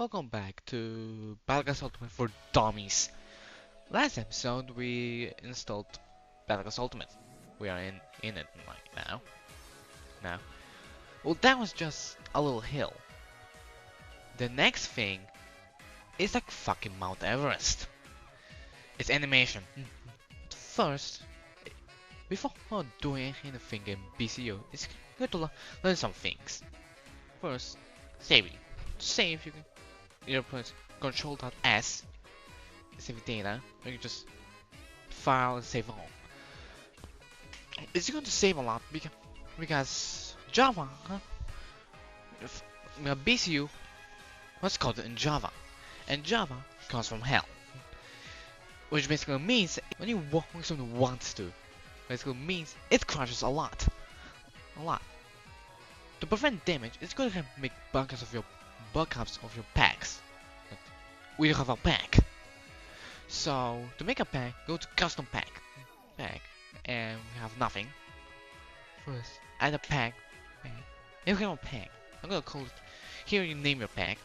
Welcome back to Battlegas Ultimate for Dummies. Last episode we installed Battlegas Ultimate. We are in it right now. Well, that was just a little hill. The next thing is like fucking Mount Everest. It's animation. First, before doing anything in BCU, it's good to learn some things. First, saving. To save, you can either press Control.S to save data, or you just file and save all. It's going to save a lot because Java, BCU was coded in Java, and Java comes from hell, which basically means when you want something wants to, basically means it crashes a lot. To prevent damage, it's going to make backups of your packs. But we don't have a pack, so to make a pack, go to custom pack, and we have nothing. First, add a pack. And we have a pack. I'm gonna call it. Here you name your pack.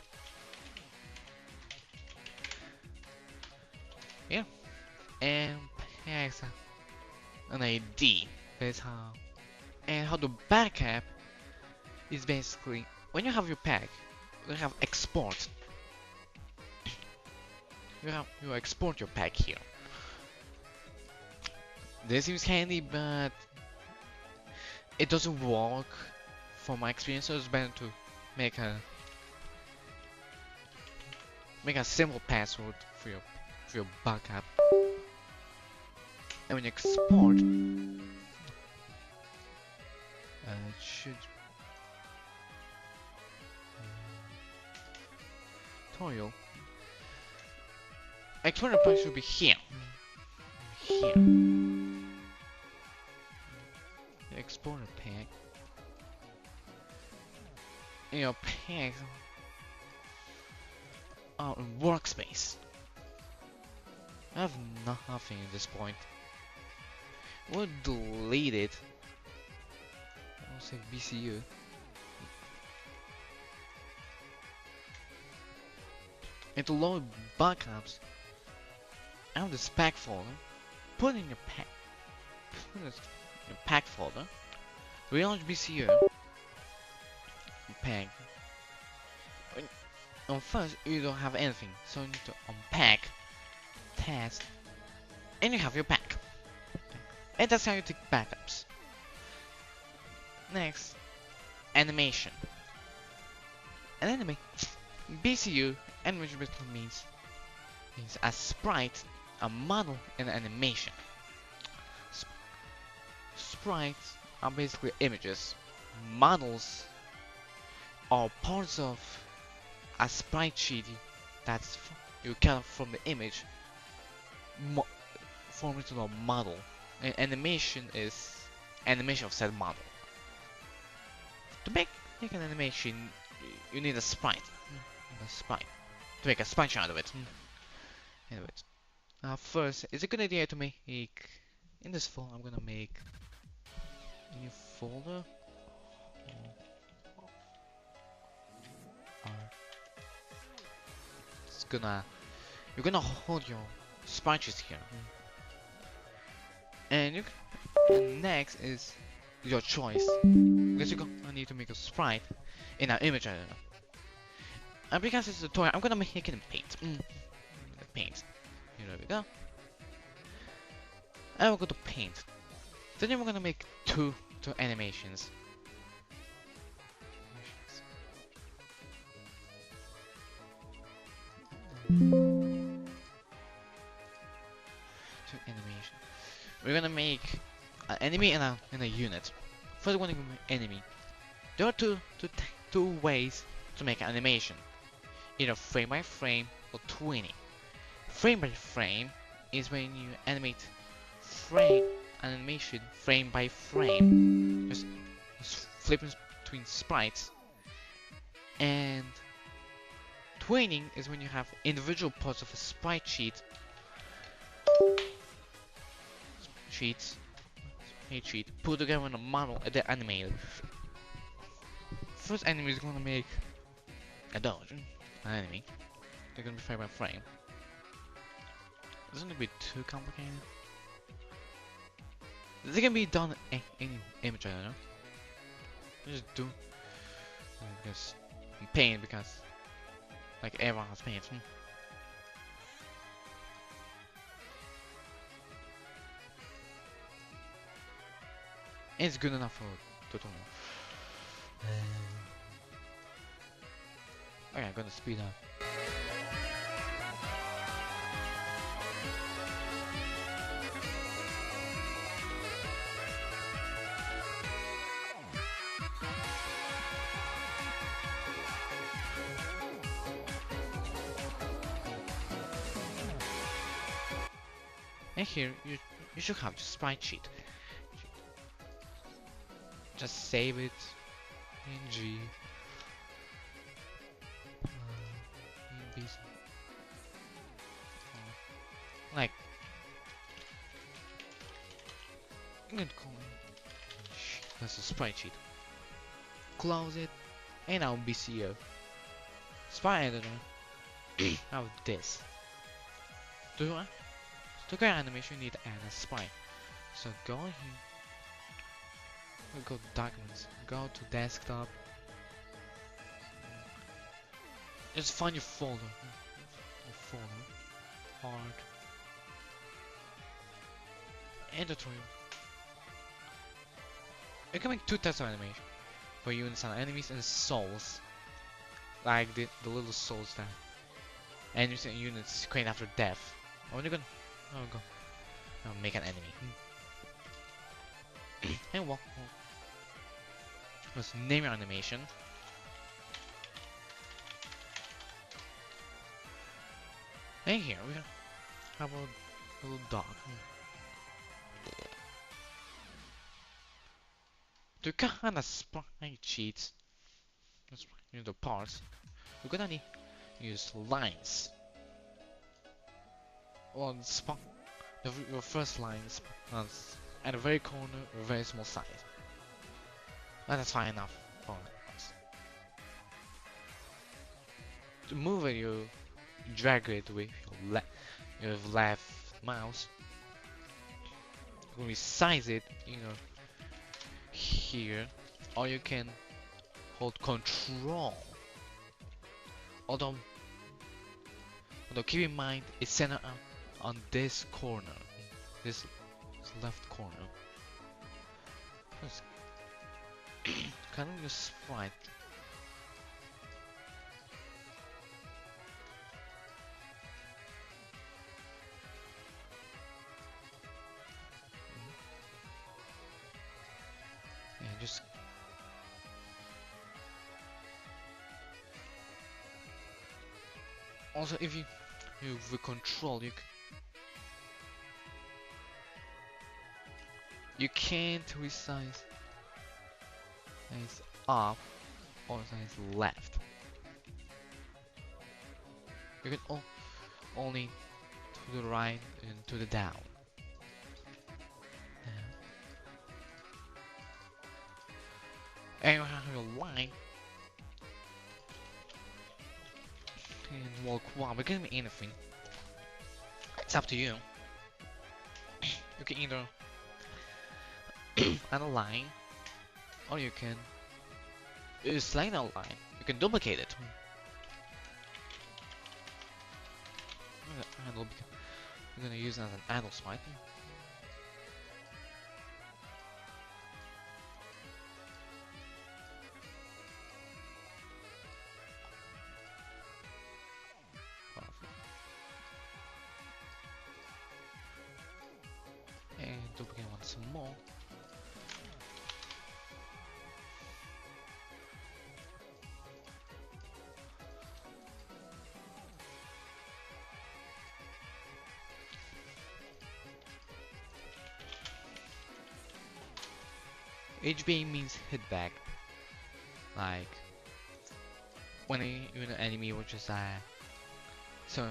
Yeah, and packs an ID. That's how. And how to backup is basically when you have your pack, you have export. You export your pack here. This seems handy, but it doesn't work from my experience. So it's better to make a simple password for your backup. And when you export, it should tutorial. Exporter pack should be here. Exporter pack. And your packs are in workspace. I have nothing at this point. We'll delete it. I'll say BCU. And to load backups, I have this pack folder. Put in your pack. Put in your pack folder. Relaunch BCU. Pack. First, you don't have anything, so you need to unpack, test, and you have your pack. And that's how you take backups. Next, animation. An anime, BCU, animation basically means a sprite, a model, and an animation. Sprites are basically images. Models are parts of a sprite sheet that's you cut from the image, form it into a model. And animation is animation of said model. To make an animation, you need a sprite. To make a sprite out of it. Anyways, first, it's a good idea to make in this folder. I'm gonna make a new folder. You're gonna hold your sprites here, and next is your choice, because you're gonna need to make a sprite in an image editor. And because it's a tutorial, I'm gonna make it in Paint. Paint. Here we go. And we'll go to Paint. Then we're gonna make two animations. Animation. We're gonna make an enemy and a unit. First, we're gonna make enemy. There are two ways to make an animation, either frame by frame or twinning. Frame by frame is when you animate animation frame by frame, just flipping between sprites. And twinning is when you have individual parts of a sprite sheet put together in a model and then animated. First enemy is gonna make a dodge. an enemy. They're gonna be frame by frame. Doesn't it be too complicated? They can be done in any image, I don't know. Just do. Because paint, because like everyone has paint. It's good enough for tutorial. Okay, I'm gonna speed up. And here you should have just sprite sheet. Just save it in G. In B. Like I'm gonna call it. That's a sprite sheet. Close it, and now BCO. Sprite editor. How this? To create animation, you need to add a sprite. So go here. Go to documents. Go to desktop. Just find your folder. Art. And tutorial. You can make two types of animation. For units and enemies and souls. Like the little souls that enemies and units create after death. Oh, you're gonna go. Make an enemy. And walk. Let's name your animation. And here we have a little dog. To kind of sprite sheets, the parts, we're gonna need use lines. On the first lines at the very corner, a very small size. But that's fine enough for us. To move it, you drag it with your left mouse. When we size it, here, or you can hold Control. Although keep in mind it's centered on this corner, this left corner. Can we just sprite? Yeah, just also if you with control you can't resize size up or size left. You can only to the right and to the down. And you have your line and walk one. It can be anything. It's up to you. You can either add a line, or you can select a line. You can duplicate it. I'm gonna use it as an idle sprite. And duplicate one some more. HBA means hit back. Like when an enemy which is some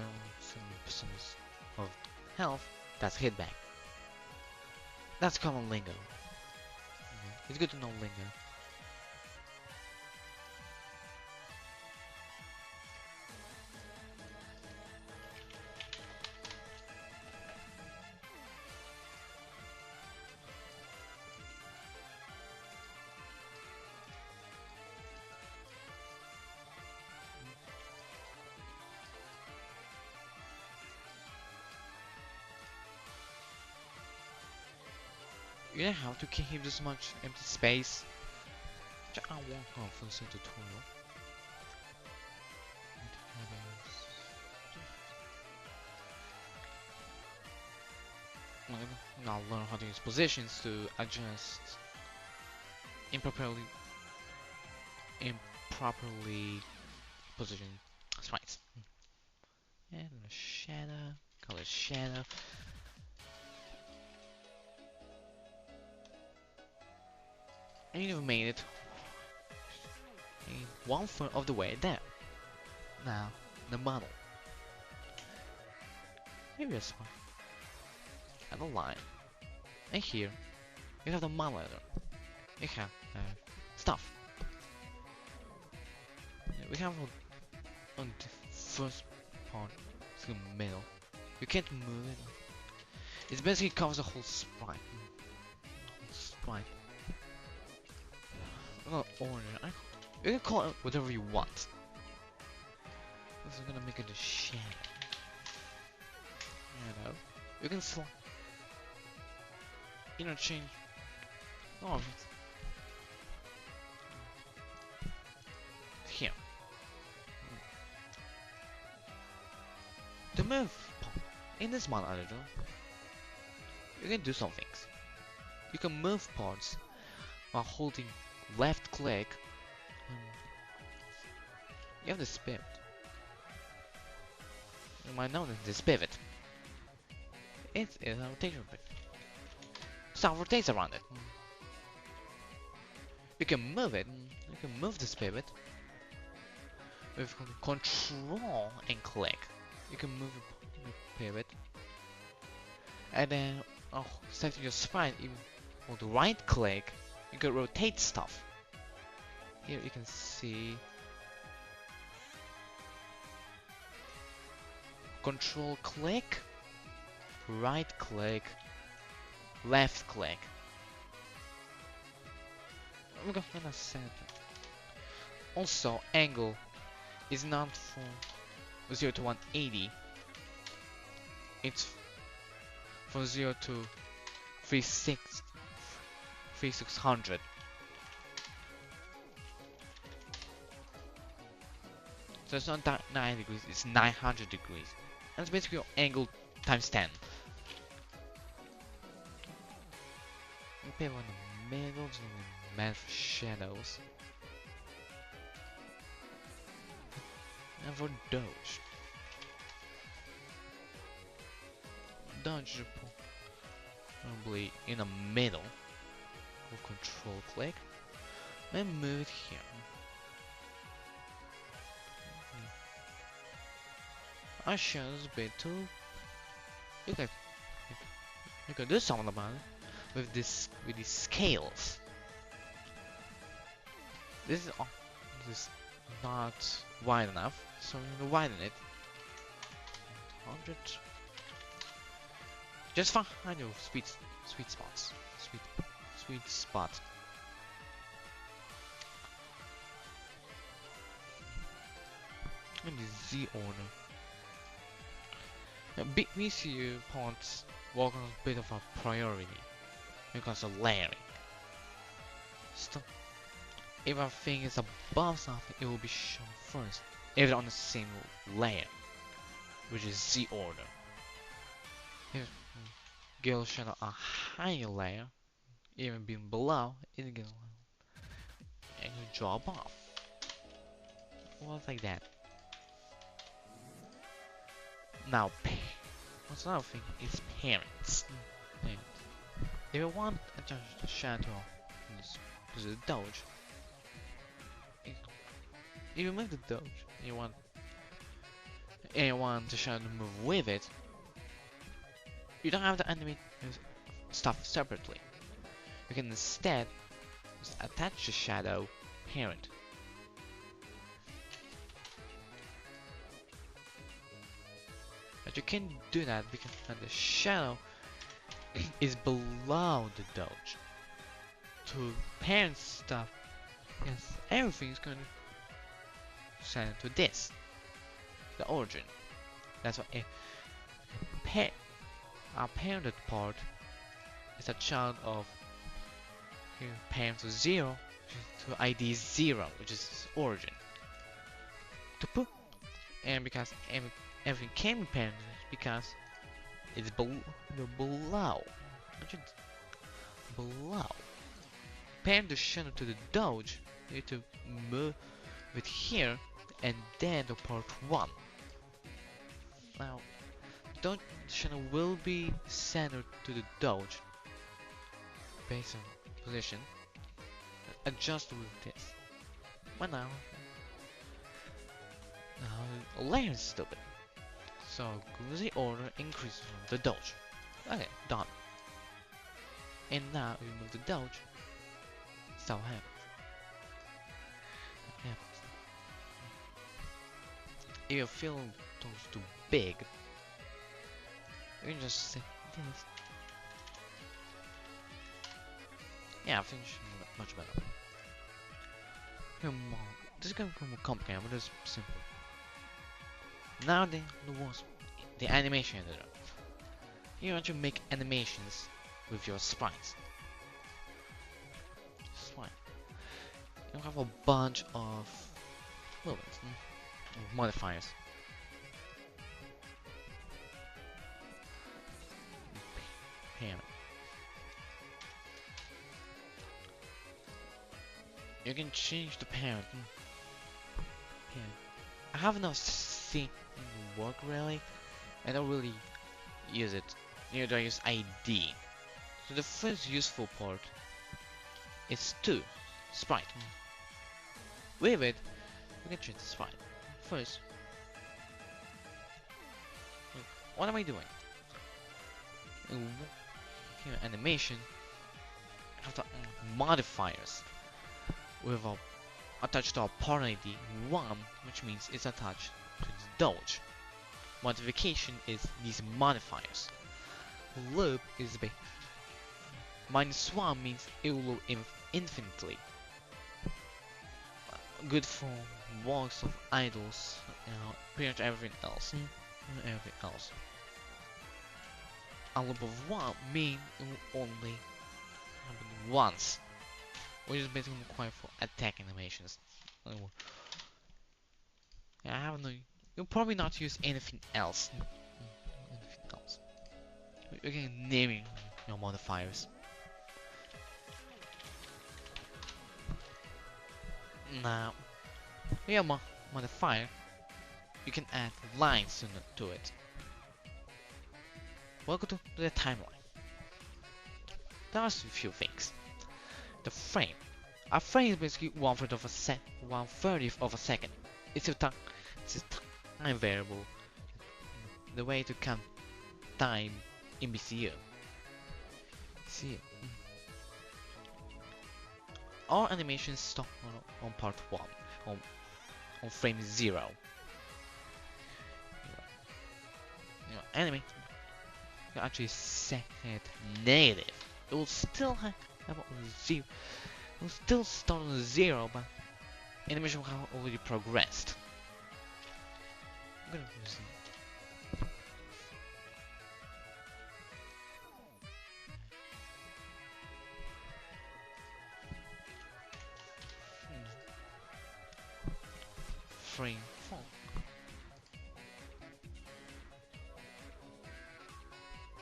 of health, that's hit back. That's common lingo. It's good to know lingo. You don't have to keep this much empty space. I won't have for the tutorial. Now learn how to use positions to adjust improperly position sprites. And a shadow, color shadow. And you've made it 1/3 of the way there. Now the model. Maybe a spot. And a line. And here you have the model editor. You have stuff. We have on the first part, it's the middle. You can't move it. It basically covers the whole sprite. Order. You can call it whatever you want. This is gonna make it a shadow. You can select interchange all of it. Here. To move in this model editor, you can do some things. You can move parts while holding left click. You have this pivot. You might notice this pivot. It is a rotation pivot. Stuff rotates around it. You can move it. You can move this pivot with control and click. You can move the pivot, and then setting your sprite, even with the right click, you can rotate stuff. Here you can see control click, right click, left click. I'm gonna center. Also, angle is not from 0 to 180. It's from 0 to 3600. So it's not 90 degrees, it's 900 degrees. And it's basically your angle times 10. We pay one in the middle, so we match shadows. And for dodge. Dodge probably in the middle. We'll control click. And move it here. I show this a bit too. You can do something about it with these scales. This is not wide enough, so I'm gonna widen it. 100. Just find your sweet spots. Sweet spot. And the Z order. Big VCU points walk on a bit of a priority because of layering. If a thing is above something, it will be shown first, if it's on the same layer, which is Z order. If Gale shown a higher layer, even being below, it will drop off. Well, like that. Now, what's another thing is parents. If you want to adjust the shadow, this is a dodge. If you move the dodge, and you want the shadow to move with it, you don't have to animate stuff separately. You can instead just attach the shadow parent. But you can't do that because the shadow is below the dodge. To parent stuff, yes, everything's going to send to this, the origin. That's why a parented part is a child of here parent to 0 to ID 0, which is origin. To put and because everything can be parented because it's below. Below. Parent the channel to the Doge. You need to move it here and then to port 1. Now, Doge channel will be centered to the Doge based on position. Adjust with this. But now layer is stupid. So glue the order increases the Doge. Okay, done. And now we move the Doge. So happens. If you feel those too big, you can just say this. Yeah, I think it should be much better. This is gonna become more complicated, but it's simple. Now the animation editor. You want to make animations with your sprites. Sprite. You have a bunch of movements, modifiers. Parent. You can change the parent. I have not seen it work really. I don't really use it. Neither do I use ID. So the first useful part is to sprite. With it, we can change the sprite. First, what am I doing? Here, animation. I have the modifiers with a attached to our part ID 1, which means it's attached to the Doge. Modification is these modifiers. Loop is -1 means it will loop infinitely. Good for walks of idols, pretty much everything else. A loop of 1 means it will only happen once, which is basically required for attack animations. Yeah, I have no. You'll probably not use anything else. You can name your modifiers. Now, your modifier, you can add lines to it. Welcome to the timeline. There are a few things. The frame. A frame is basically 1/3 of a second. It's a time variable. The way to count time in BCU. See, all animations stop on part 1, on frame 0. Anime, you actually set it negative. It will still have zero. It will still start on 0, but animation will have already progressed. I'm gonna see. Frame 4.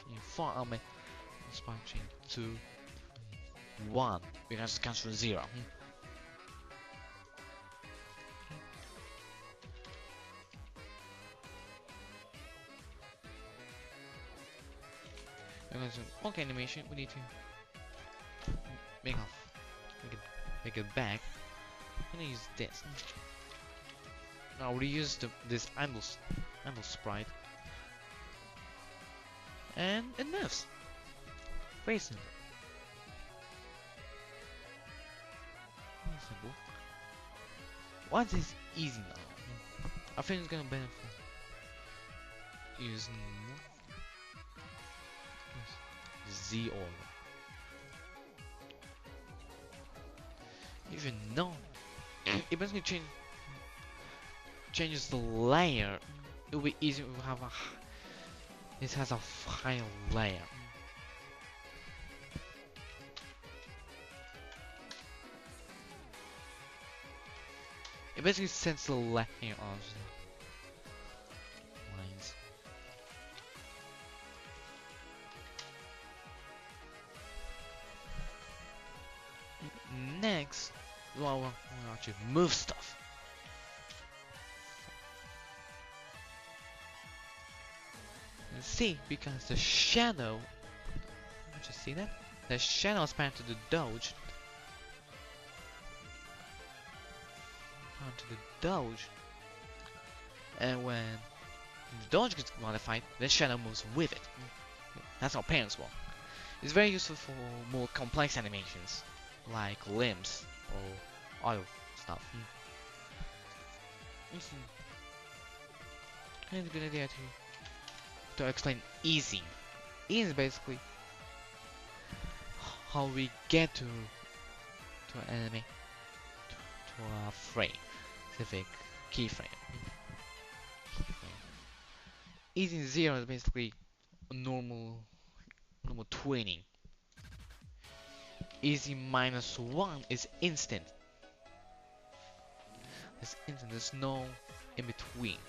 In 4, I'll make spine chain 2, 1 because it comes from 0. Because okay, animation, we need to make it back. I'm gonna use this. Now we use this idle sprite, and it moves. Very simple. What is easy now? I think it's gonna benefit using Z order. Even though it basically changes the layer, it will be easier to have this has a higher layer. It basically sends the layer of lines. Next, well, we'll actually move stuff. And see, because the shadow, did you see that? The shadow is bound to the dodge. Onto the dodge. And when the dodge gets modified, the shadow moves with it. That's how parents work. It's very useful for more complex animations, like limbs or other stuff. It's a good idea to explain easing. Easing is basically how we get to an anime, to a frame, specific keyframe. Easing 0 is basically a normal twinning. Easy -1 is instant. It's instant, there's no in between.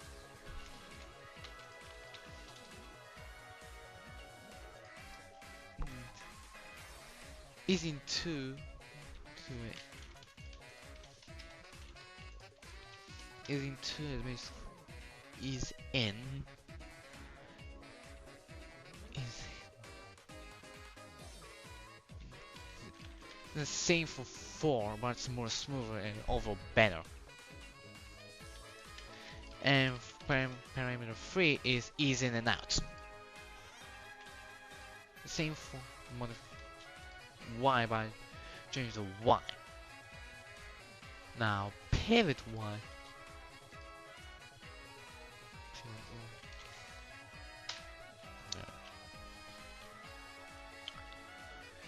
Easing 2 Easing 2 is basically is in is the same for 4, but it's more smoother and overall better. And parameter 3 is ease in and out. Same for Y by change the Y. Now pivot Y.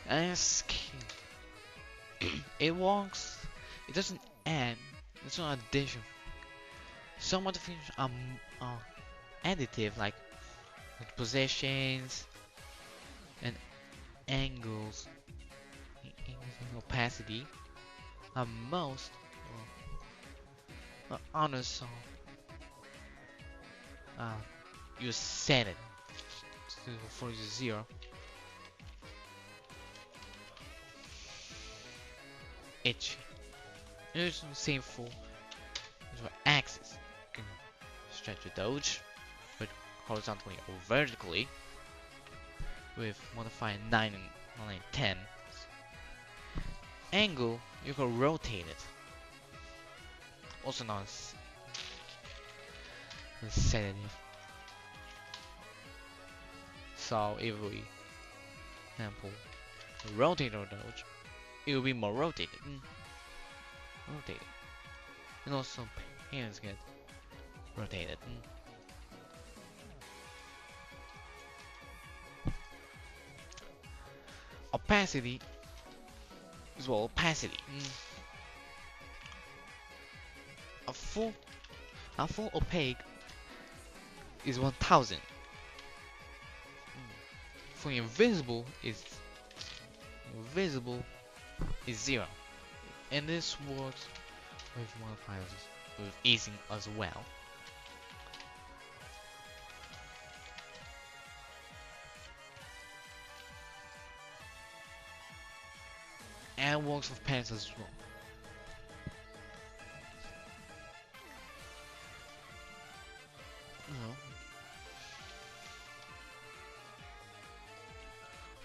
Escape. It works. It doesn't add. It's not addition. Some modifications are additive, like positions and angles and opacity. Most honors you set it for 0. Itch. It's the same for axis. You can stretch the dodge, but horizontally or vertically, with modifier 9 and 10. Angle, you can rotate it. Also known as sedative. So if we example rotate our dodge, it will be more rotated. And also hands get rotated. Opacity as well. Opacity. A full opaque is 1000. For invisible is 0, and this works with modifiers with easing as well. And works with pens as well.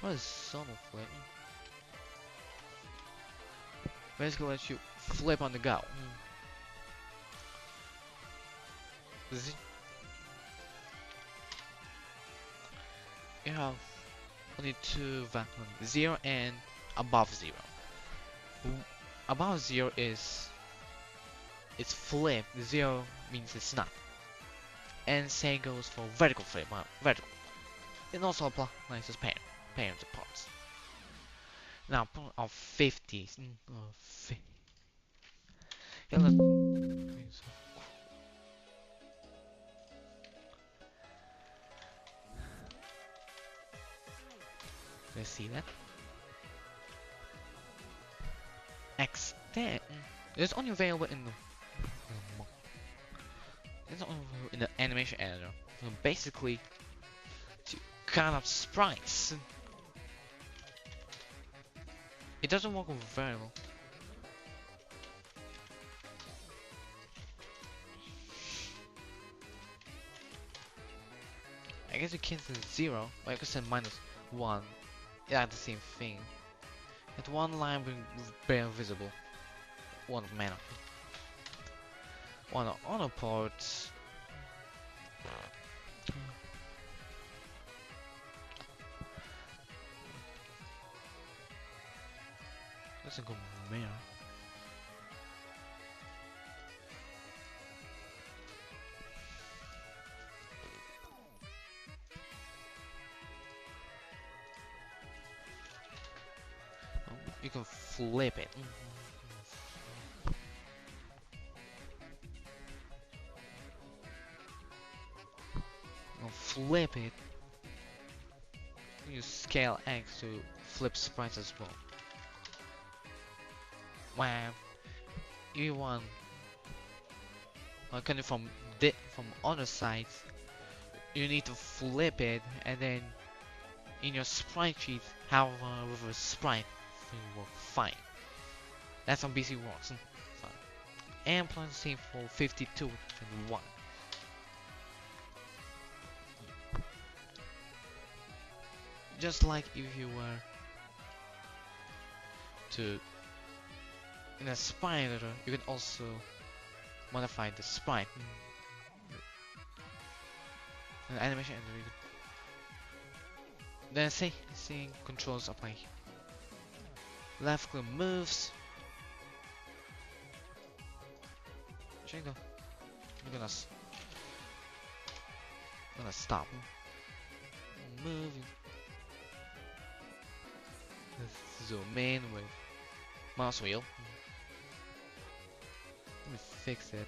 What is subtle flip? Basically lets you flip on the go. You have only two values, 0 and above 0. Above 0 is it's flip, 0 means it's not. And same goes for vertical flip, vertical. It also applies to parents parts. Now of 50s. Yeah, let's see that. Extend is only available in the in the animation editor, basically to cut up sprites. It doesn't work very well. I guess you can't say 0, but I can say -1. Yeah, the same thing. At one line will bare visible. One mana. One other part. Doesn't go mana. You can flip it. Flip it. Use scale X to flip sprites as well. Wow. You want kind of from other sides, you need to flip it and then in your sprite sheet have a reverse sprite will work fine. That's how BC works. And plus the same for 52 and 1. Just like if you were to in a sprite editor, you can also modify the sprite. An animation editor. Then seeing controls apply. Left click moves. Change the. I'm gonna stop. Moving. Zoom in with mouse wheel. Let me fix it.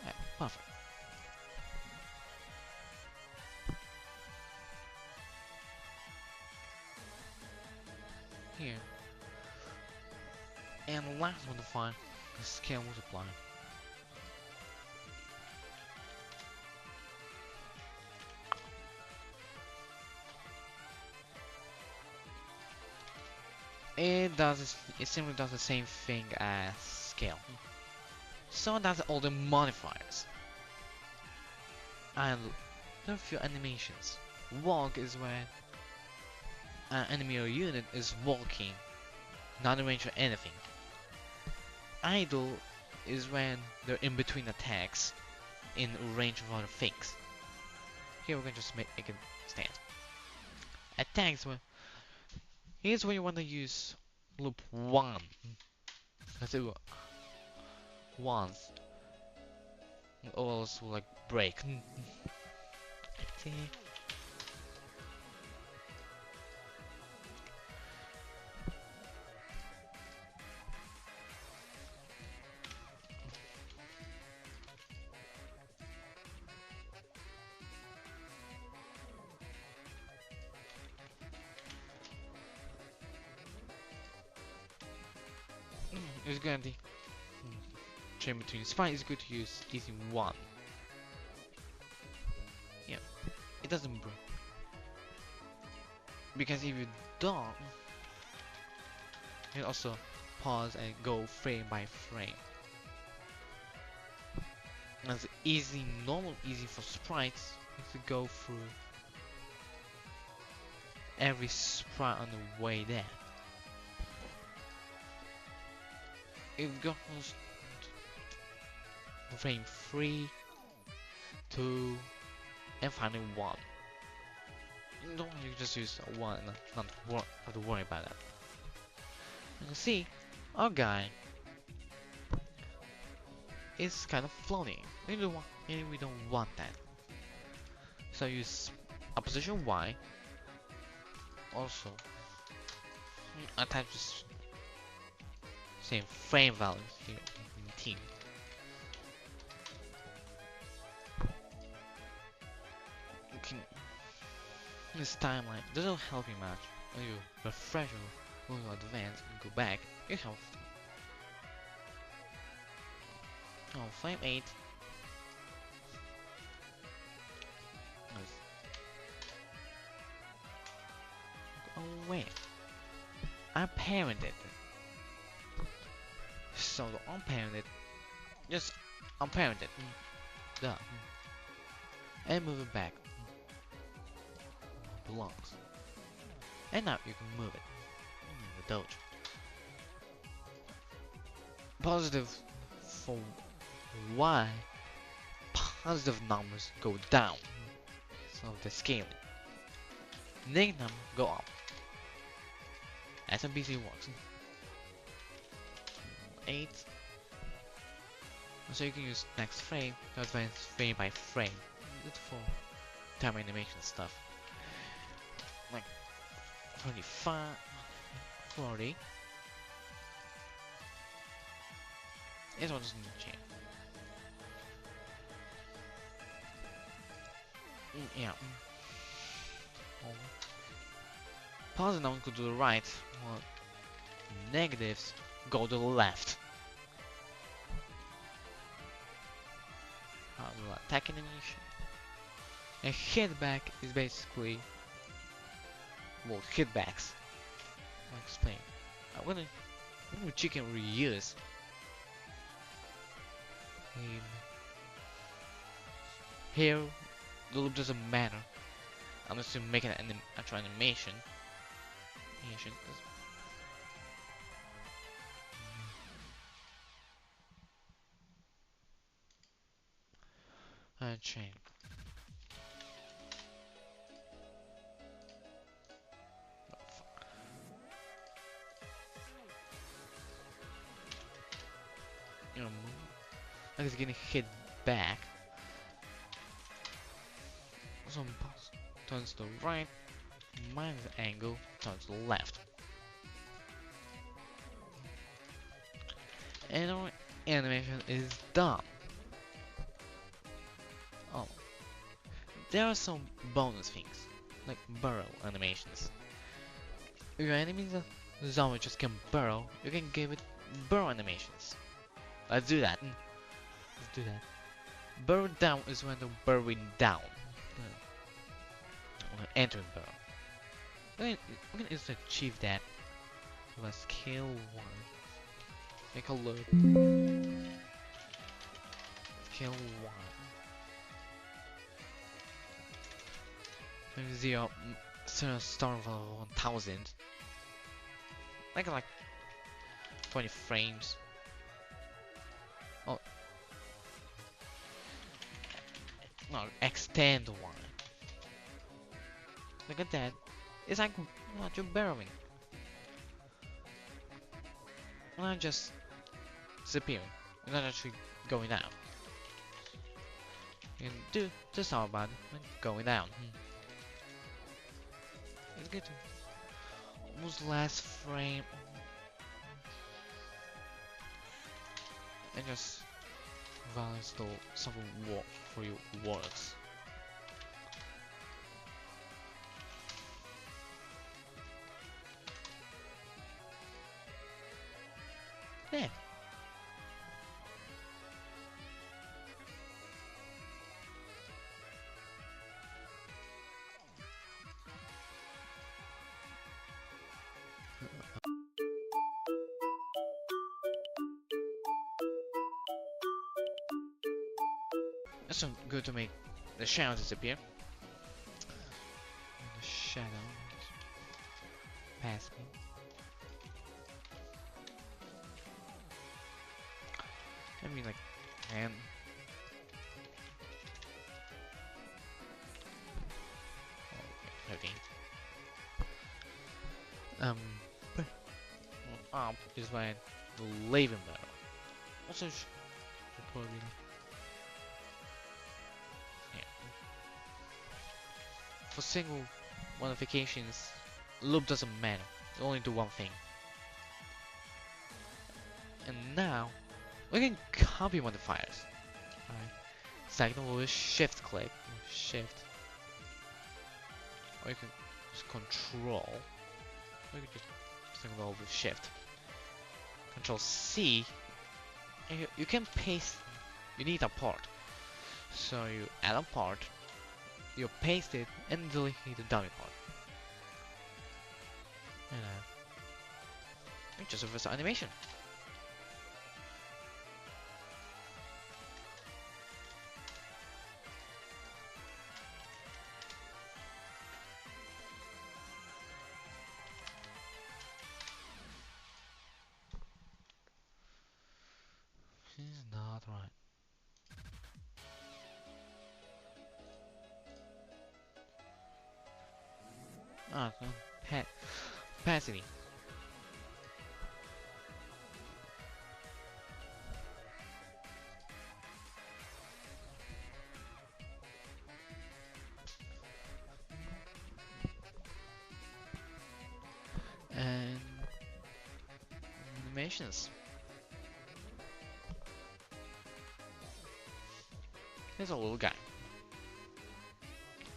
Yeah, perfect. Here. And last one to find is scale multiply. It simply does the same thing as scale. So that's all the modifiers. And there are a few animations. Walk is when an enemy or unit is walking, not in range of anything. Idle is when they're in between attacks, in range of other things. Here we can just make it stand. Attacks when here's where you want to use loop 1. Let's do once. Also like break. It's gonna be chain between spine is good to use easy 1. Yeah, it doesn't break. Because if you don't, you can also pause and go frame by frame. That's easy, normal easy for sprites. You have to go through every sprite on the way there. It goes frame 3, 2, and finally 1. No, you just use 1 and not have to worry about that. You can see our guy is kind of floating. Maybe we don't want that. So use a position Y. Also attach this same frame values here in team. This timeline doesn't help you much. when you refresh or you advance and go back, you have frame 8. Nice. Oh wait, I parented. So the unparented, just unparented. Duh. And move it back. Belongs. And now you can move it. The doge. Positive for why positive numbers go down. So the scaling. Negative numbers go up. That's how BC works. 8. So you can use next frame to advance frame by frame. Good for time animation stuff. Like 35, 40. This one doesn't change. Yeah. Positive numbers go to the right, while negatives go to the left. Attack animation. A hitback is basically, well, hitbacks. I'll explain. I'm gonna which you can reuse in here. The loop doesn't matter. I'm just gonna make an actual animation. Chain. Like it's getting hit back. Some turns to the right, minus the angle, turns to the left. And our animation is done. Oh, there are some bonus things, like burrow animations. If your enemy is a zombie just can burrow, you can give it burrow animations. Let's do that. Let's do that. Burrow down is when they're burrowing down. Entering burrow. We can just achieve that with a scale 1. Make a load. Scale 1. Maybe 0. Start of 1000. Like 20 frames. Oh. No, extend 1. Look at that. It's like what you're burrowing. You're not just disappearing. You're not actually going down. You can do just how about going down. It's good to almost last frame. And just balance the something work for you works. Yeah. It's so good to make the shadow disappear. And the shadow past me. I mean, like, and okay. Up is when the Laven battle. Also, probably. Yeah. For single modifications, loop doesn't matter. You only do one thing. And now we can copy modifiers. Alright. Second one is shift click. Shift. Or you can just control. You can just single with Shift. Control C. And you can paste. You need a part. So you add a part. You paste it and delete the dummy part. And it just reverse the animation. It's not right. Ah, opacity. And animations. Here's a little guy.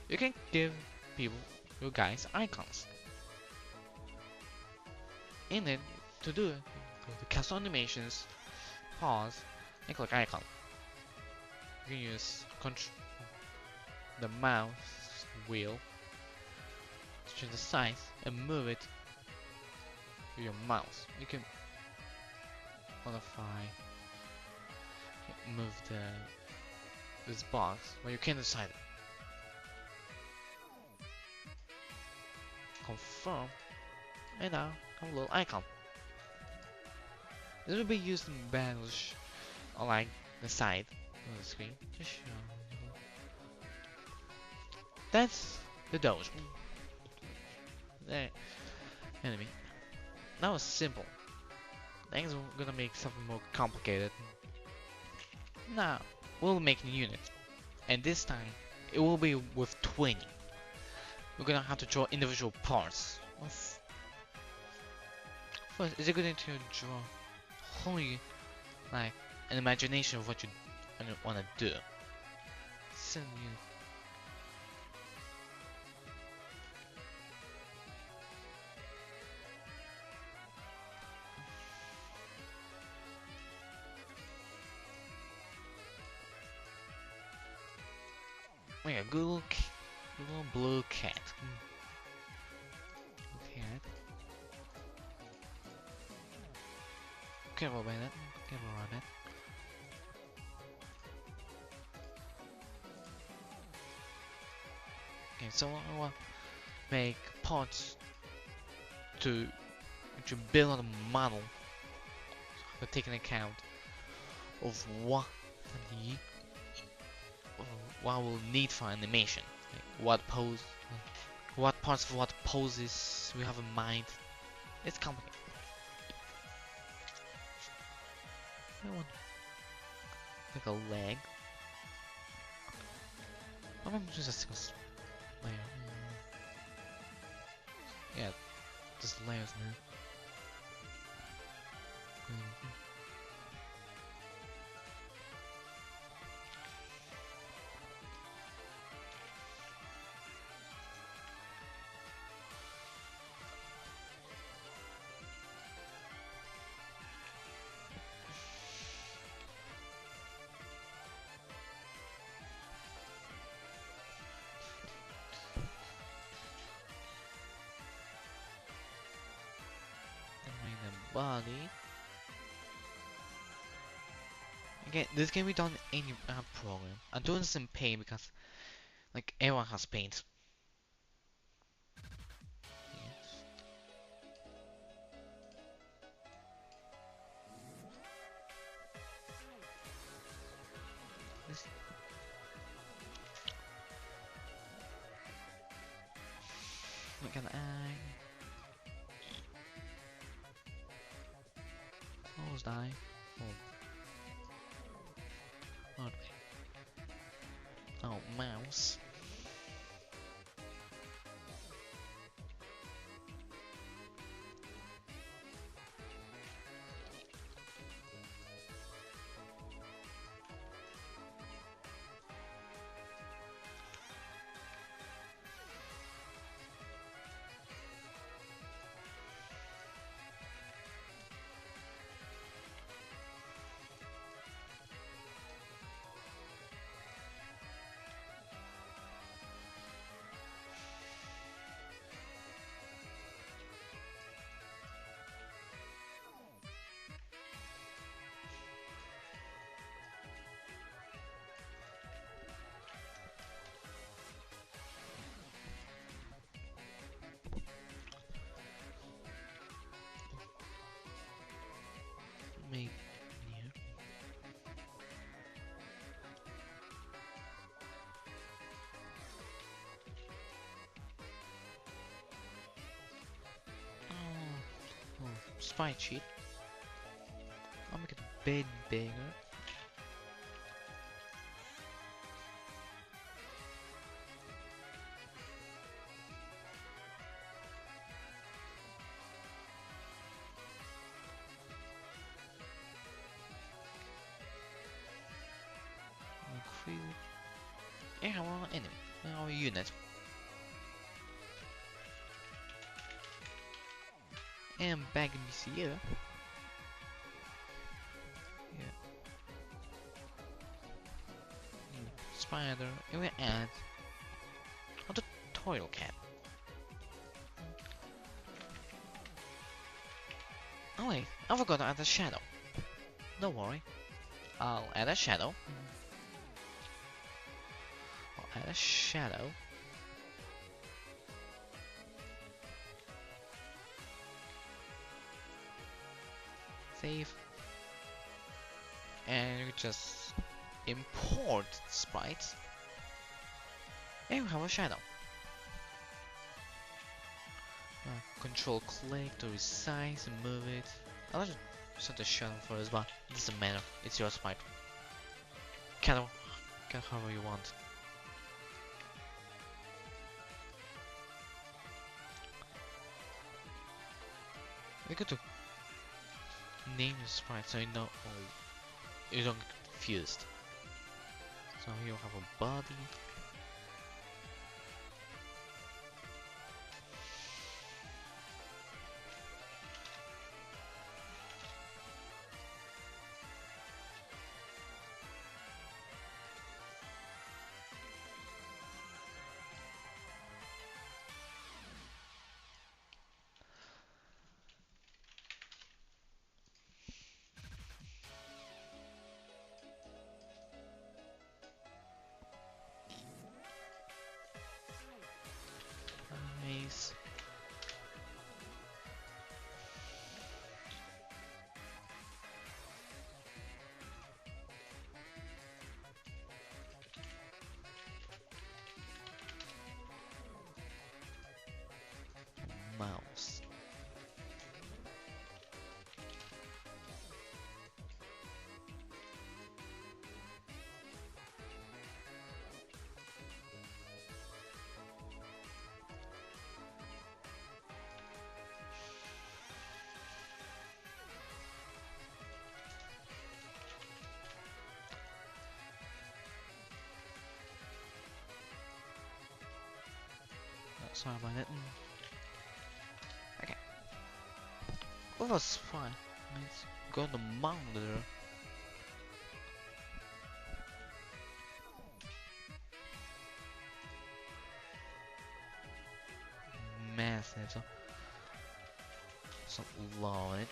You can give people, your guys, icons. In it, to do it, go to custom animations, pause, and click icon. You can use the mouse wheel to change the size and move it with your mouse. You can modify, move this box, but you can't decide it. Confirm, and now have a little icon. This will be used in battles on like the side of the screen. Just show you. That's the doge. There, enemy. That was simple. Things are gonna make something more complicated. Now we'll make a unit, and this time it will be with 20. We're gonna have to draw individual parts. First, is it going to draw wholly like an imagination of what you want to do? Send you. Oh yeah, Google blue cat. Cat. Careful about that. Careful about that. Okay, so I want to make parts to build on a model to take into account of what we'll need for animation. Like what pose, what parts of what poses we have in mind. It's complicated. I want like a leg. I'm gonna just a single layer. Yeah, just layers now. Body. Again, this can be done in any program. I'm doing this in Paint because, like, everyone has Paint. Yes. This. Look at the eye. Closed eye. Oh. Oh, mouse. Make new. Oh, spy cheat. I'll make it a bit bigger. Increase it. Yeah, well, enemy. Our unit. And back in this here. Yeah. Spider. And we add the toil cat. Oh wait, I forgot to add a shadow. Don't worry. I'll add a shadow. I'll add a shadow. Save. And you just import sprites. And you have a shadow. Control click to resize and move it. I'll just set the shadow first, but it doesn't matter. It's your sprite. Cut however you want. We got to name the sprite so you know you don't get confused. So you have a body. Nice. Mouse. Sorry about that. Okay. What was fine? Let's go to monitor. Massive. So low it.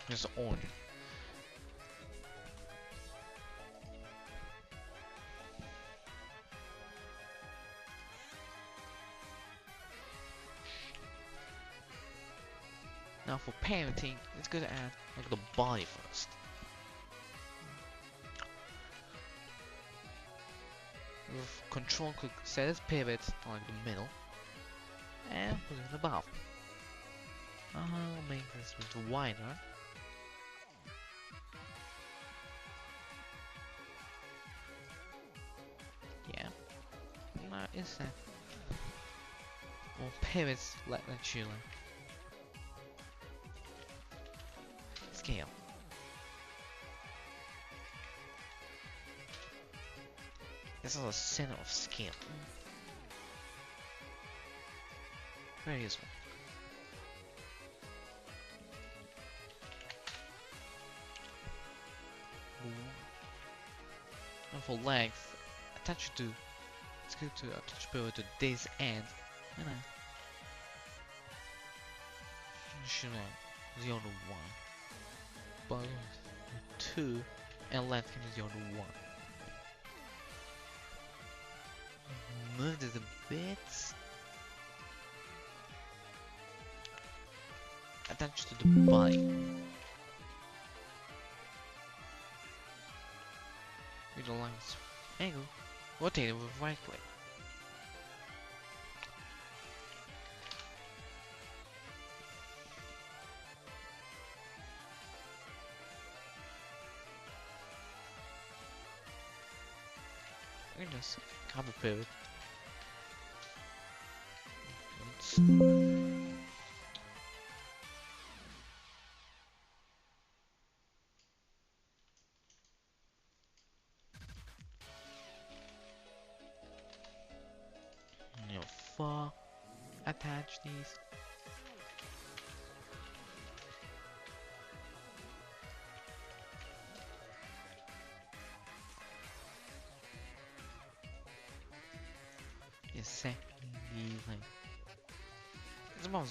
Just on. Now for painting, it's good to add like the body first. With control click, set its pivot to like the middle, and put it above. I'll make this a bit wider. Yeah. Now is that more pivots let you like scale. This is a center of scale. Very useful. And for legs, attach to. It's good to attach pivot to this end, and I should is the only one. Bottom 2 and left him is the only one. Move this a bit. Attach to the body. With the lines angle, rotate it with right click. You can just copy pivot. You four. Attach these. You set these like. It's about the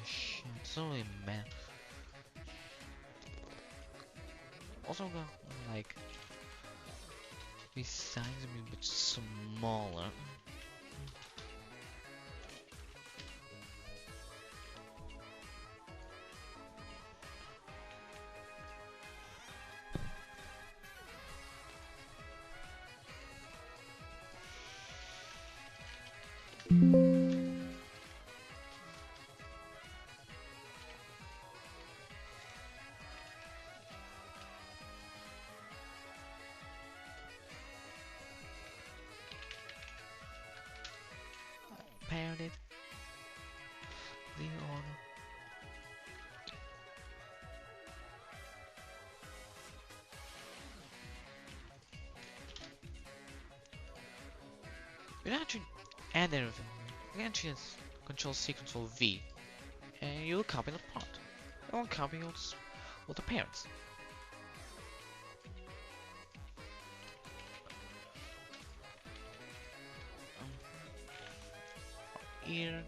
shit. It's not really mad. Also got like these sides are a bit smaller. Paired it. The order. You don't actually add anything. You can just Control C, Control V, and you'll copy the part. You won't copy all the parents. Here.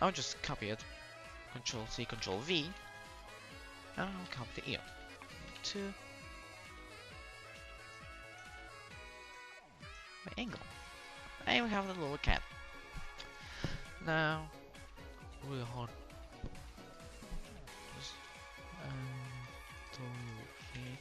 I'll just copy it. Control C, Control V. And I'll copy the ear. 2. My angle. I even have the little cat. Now, really hard. Just, okay.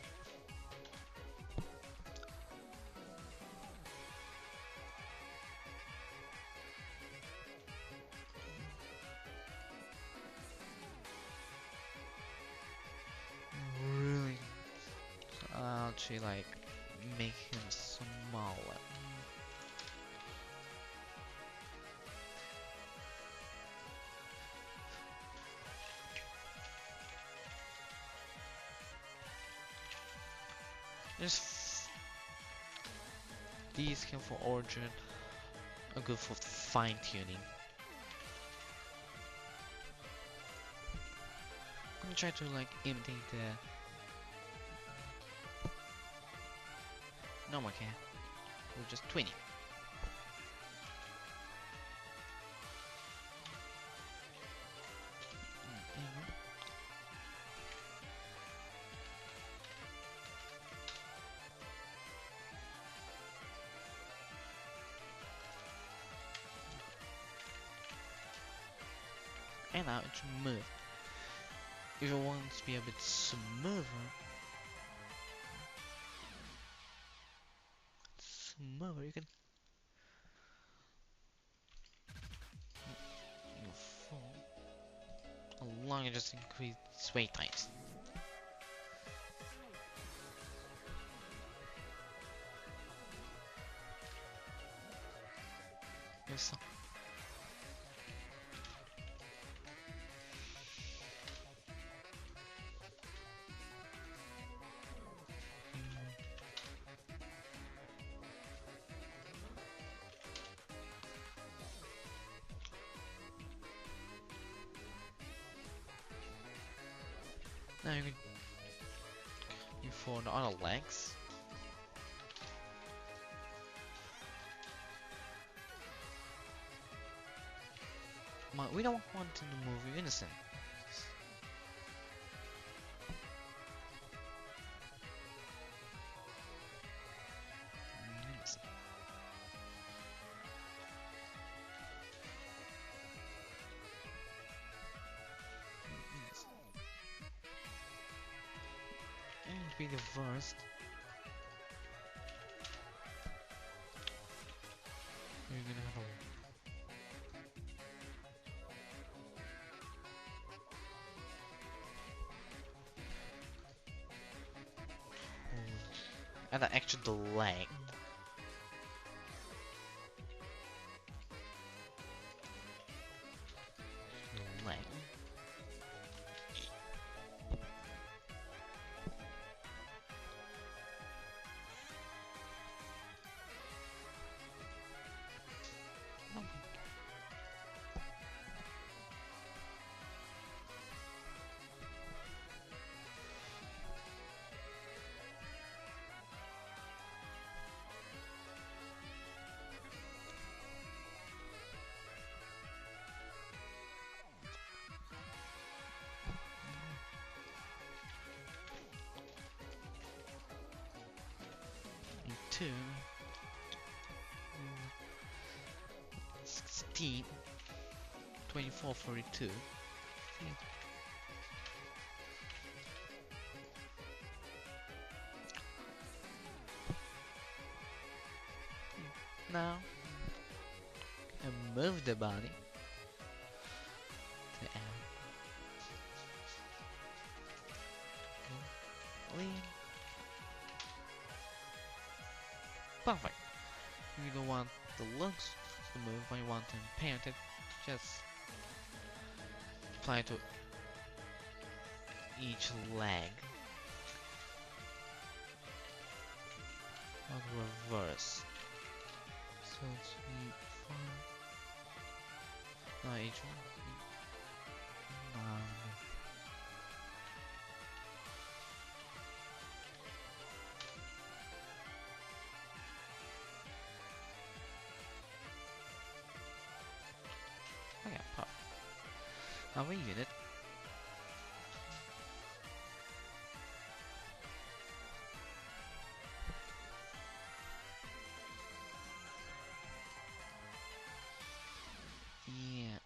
Really, I'll actually like make him smaller. Just these can for origin are good for fine tuning. I'm gonna try to like imitate the normal cat with just 20. And now it's moved. If you want to be a bit smoother, you can move forward along and just increase sway times. Here's some. Now you can for the other legs. We don't want to move unison. And be the first. You're gonna have a and the extra delay. Delay. Two. 16. 24, 42. Now, and move the body to lean. Perfect. You don't want the looks to move, I want them painted. Just apply to each leg. Not reverse. So 3, 4. Now each one. Okay, pop. Now we unit. Yeah.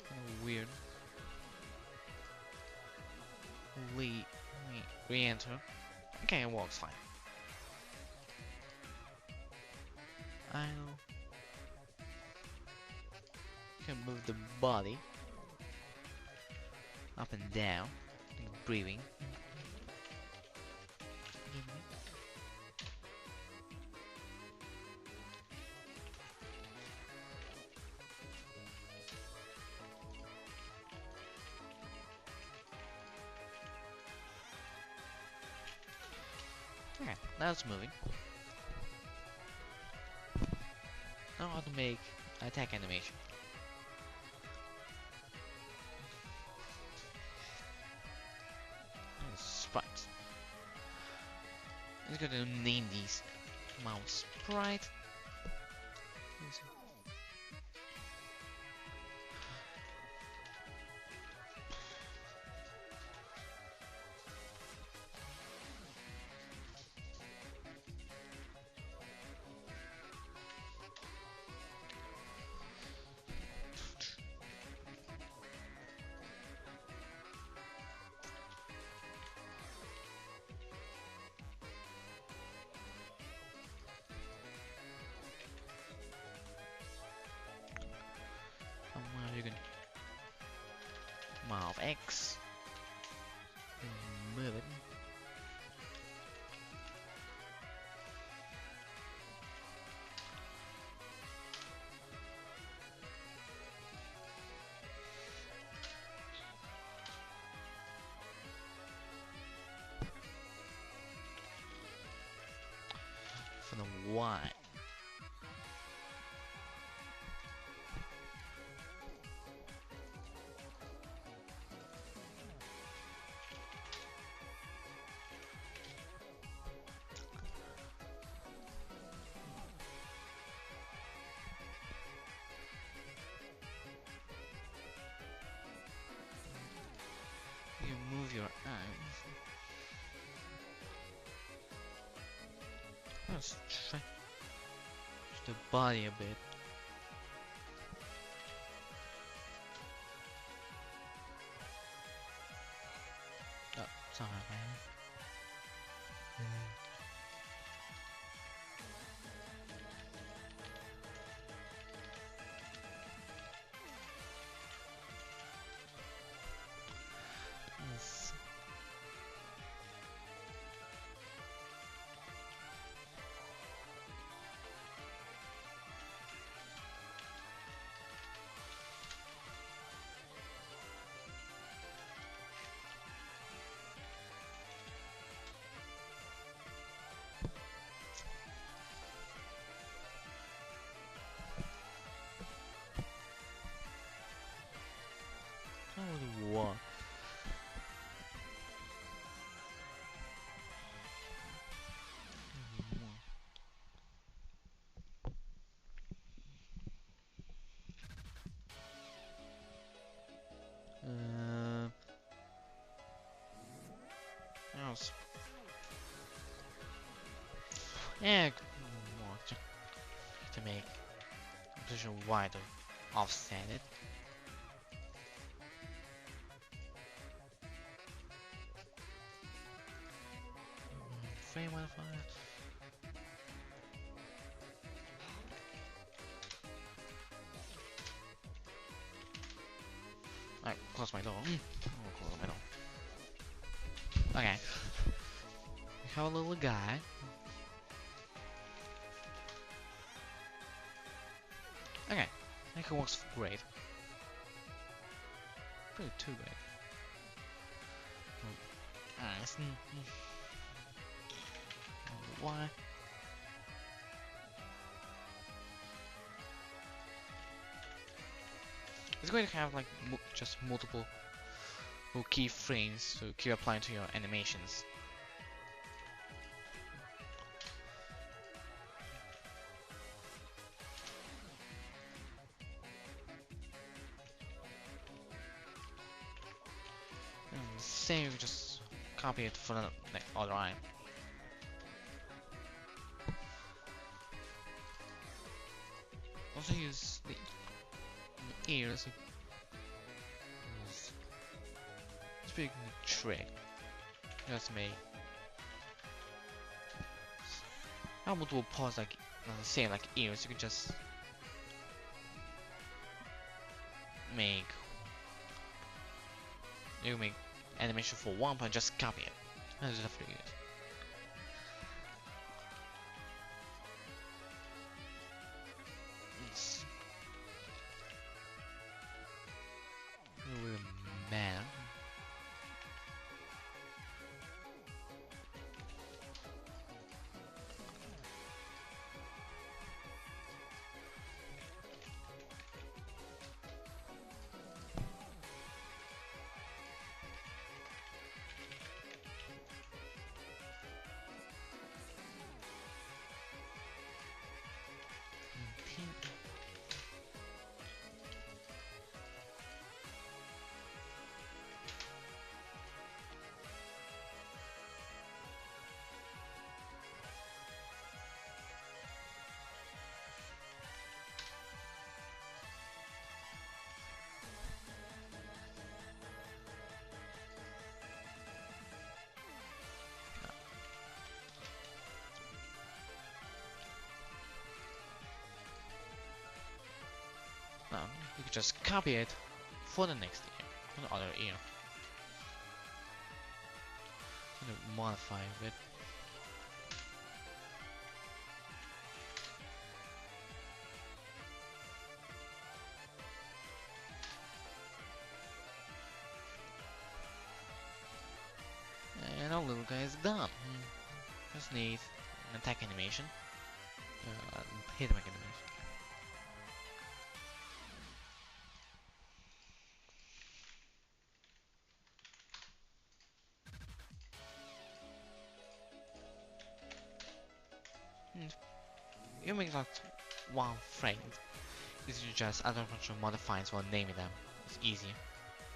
Kind of weird. Re-enter. Okay, it works fine. I can move the body up and down, like breathing. Okay, now it's moving. Now how to make attack animation. Sprites. I'm gonna name these mouse sprite. You can move X, move it. why. You move your arms. Let's stretch the body a bit. Oh, sorry, man. Yes. That was what? Else. Yeah, more to make the position wider, offset it. Frame modifier. Alright, close my door. Close my door. Okay. We have a little guy. Okay. I think it works great. Pretty too great. Alright, why? It's going to have like just multiple keyframes to keep applying to your animations. And same, just copy it for the other eye. Also use the ears. Speaking of trick, just make how multiple parts like the same like ears. You can just make animation for one part, just copy it. That's just for you. It's really matter. You can just copy it for the next ear, for the other ear. And modify a bit. And our little guy is done. Just need an attack animation. Hit back animation. You make that one phrase. It's just other function modifiers while naming them. It's easier.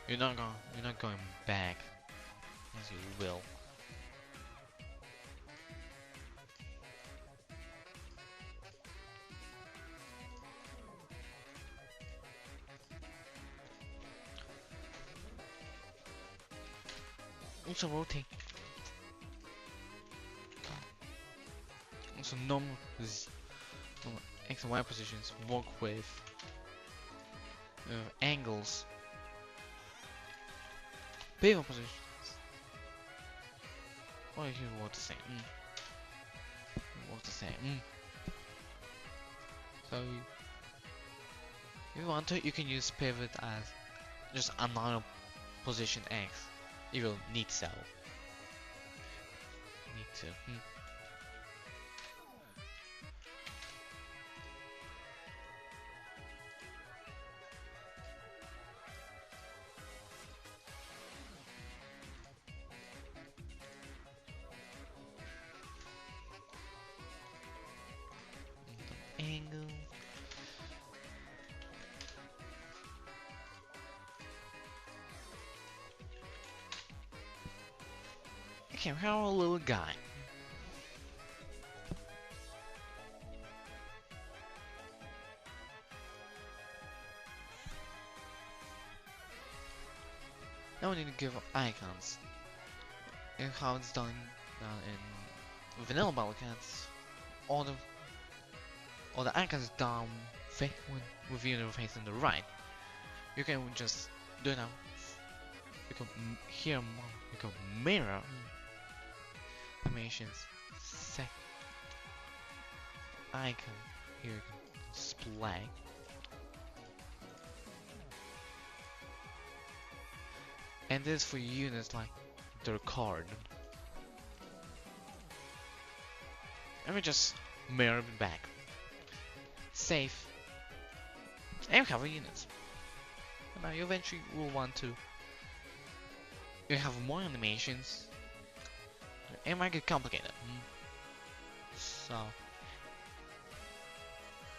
You're not going back as you will. Also rotate. Also normal X and Y positions work with angles. Pivot positions. What if you want to say? What to say? So if you want to, you can use pivot as just another position X. You will need so. Need to. Angle. Okay, we have a little guy. Now we need to give icons. And how it's done in vanilla Balkans, all the icons down with the interface on the right. You can just do it now. You can here you can mirror animations, set icon here you can display. And this for units like the record. Let me just mirror it back. Save. And you have a unit. And now you eventually will want to. You have more animations. It might get complicated. So,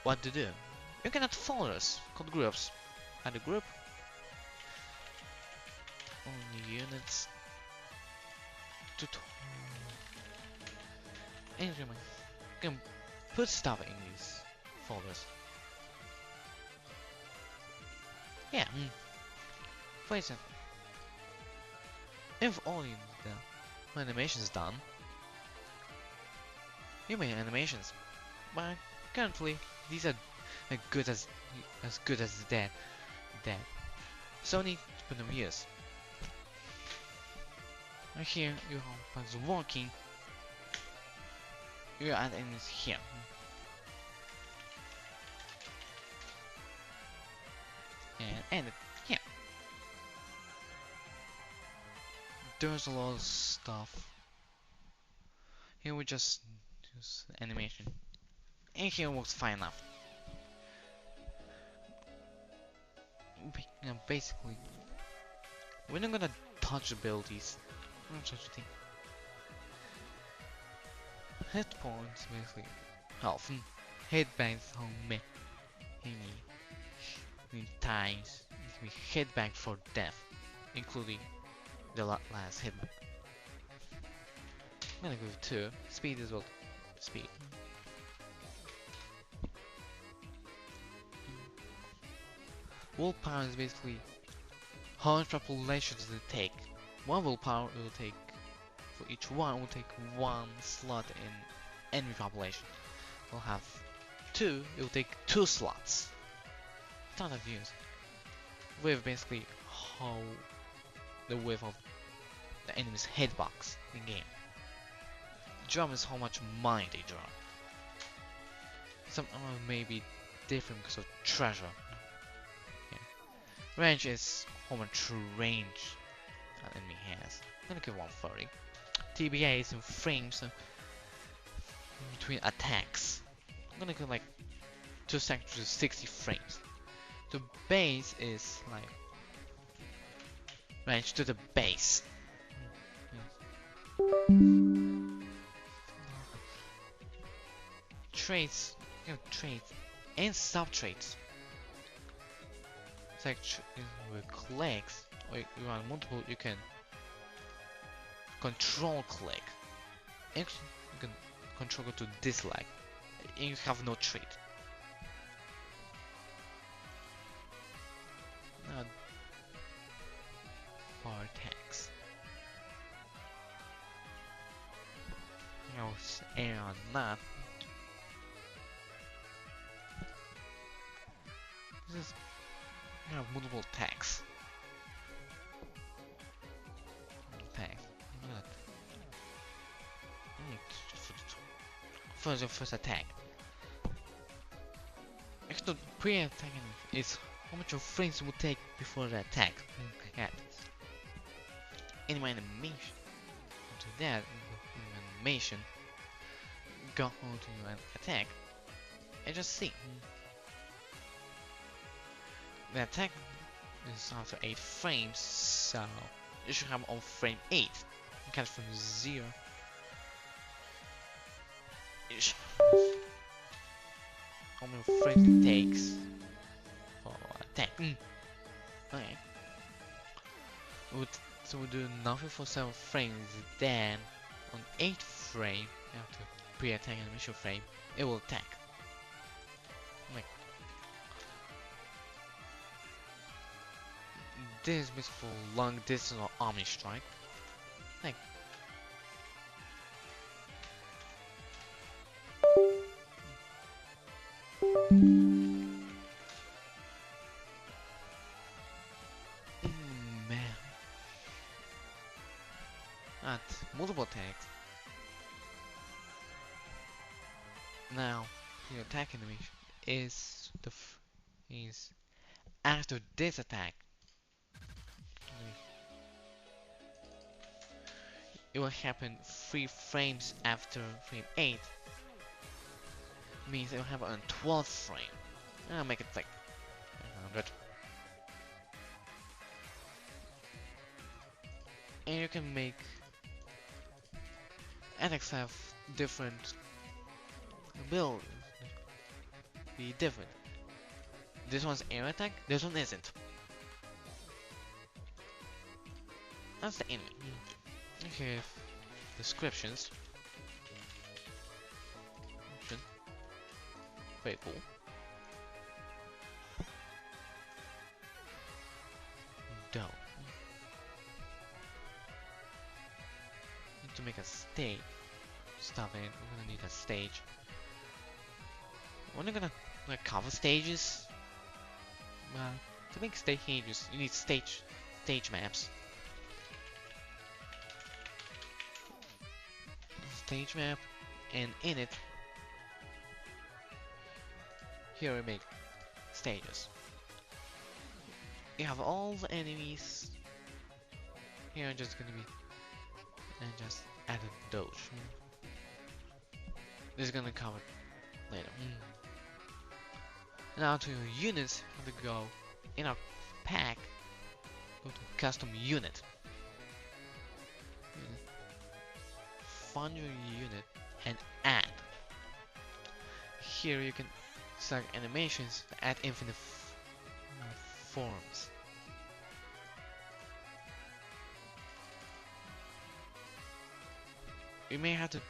what to do? You can add folders called groups. Add a group. Only units. And you can put stuff in these folders. Yeah. For example, if all the animation is done, you make animations. But currently, these are as good as dead. So need to put them here. Right here, you have as walking. You add enemies here. And end it here. There's a lot of stuff. Here we just use animation. And here works fine enough. Basically, we're not gonna touch abilities. Not such a thing. Hit points basically health. Hit banks how many times it can be hit back for death, including the last hit back. I'm gonna go with 2. Speed as well. Speed. Willpower is basically how much population does it take. One willpower it will take for each one will take 1 slot in enemy population. We'll have 2, it will take 2 slots. Ton of views. With basically how the width of the enemy's hitbox in game. Drum is how much money they drop. Some may be different because of treasure. Yeah. Range is how much range an enemy has. I'm gonna give 130. TBA is in frames between attacks. I'm gonna go like 2 seconds to 60 frames. The base is like range to the base. Traits, you know, traits and sub traits. It's like with clicks, or you want multiple, you can control click. Actually, you can control go to dislike. And you have no trait. Now, vortex. And on that. This is you have multiple tags. First attack. Actually, pre-attack is how much of frames will take before the attack happens. In my animation, to that animation, go to an attack and just see. The attack is after 8 frames, so you should have on frame 8. You count from 0. How many frames it takes for attack. Okay. So we'll do nothing for 7 frames, then on 8th frame, after pre-attack animation frame, it will attack. Like this is based for long distance or army strike. Like man. At multiple attacks. Now the attack animation is is after this attack. It will happen 3 frames after frame 8. Means it will happen on 12th frame. I'll make it like 100. And you can make attacks have different build, be different. This one's air attack, this one isn't. That's the enemy. Okay, descriptions. Very cool. Dope. Need to make a stage. Stop it. We're gonna need a stage. We're not gonna like cover stages. To make stages, you need stage maps. Stage map, and in it, here we make stages. You have all the enemies. Here are just gonna be, and just add a doge. This is gonna cover later. Now to your units, have to go in our pack. Go to custom unit. Find your unit and add. Here you can select animations to add infinite forms. You may have to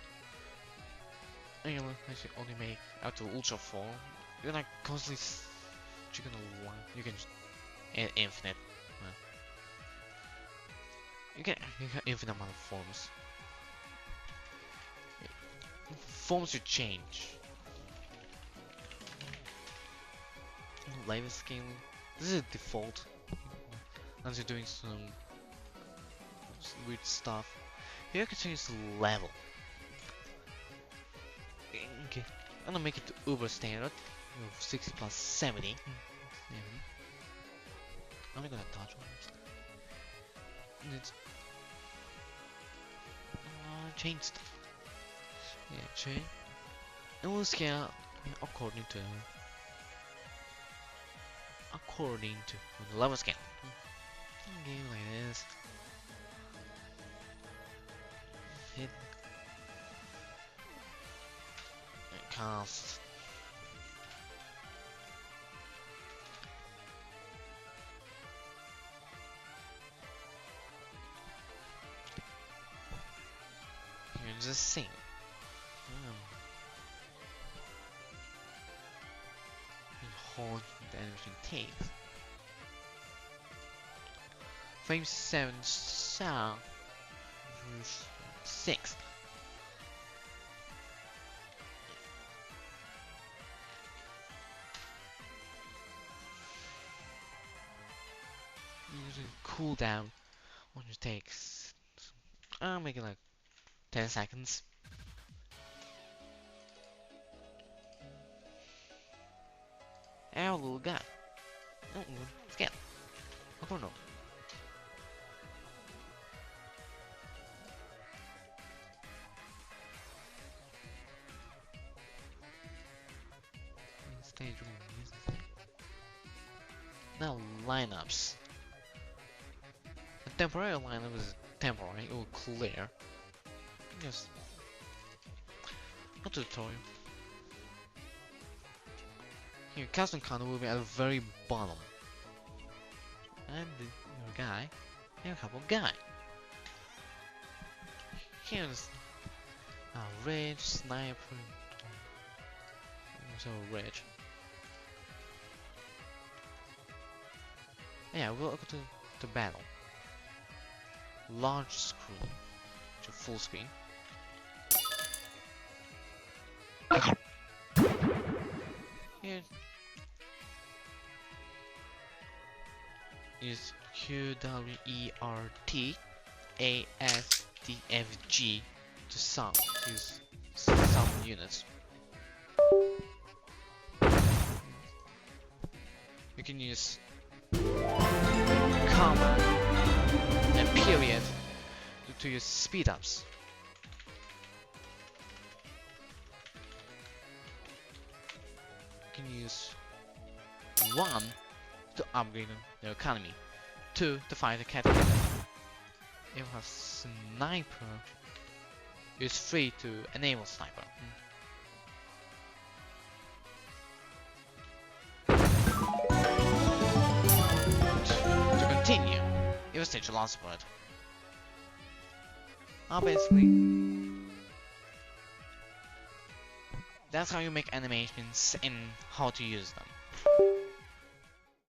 actually only make out to ultra form. You're not constantly chicken one. You can add infinite. You can infinite amount of forms. Forms should change. Live scaling. This is default. Unless you're doing some weird stuff. Here you can change the level. Okay, I'm gonna make it to uber standard. 60 plus 70. I'm not gonna touch one. It's changed. Yeah, change. And we'll scale according to the level scale. Okay, like this. Hit and cast. Here's the scene. Hold that everything takes. Frame 7 sound verse 6. Usually cooldown on your takes. I'll make it like 10 seconds. Our little guy. Oh, scared. Oh no. Stage 1. Now lineups. The temporary lineup is temporary, it will clear. Just a tutorial. Here, custom counter will be at the very bottom. And your guy, and a couple guy. Here's a rage sniper. So rage. Yeah, we'll go to battle. Large screen to full screen. Here is QWERTASDFG to summon. Use summon units. You can use comma and period to use speed ups. You can use 1 to upgrade their economy, 2 to fight the category. If you have sniper, it's free to enable sniper. To continue, it was stage last word. Basically, that's how you make animations and how to use them.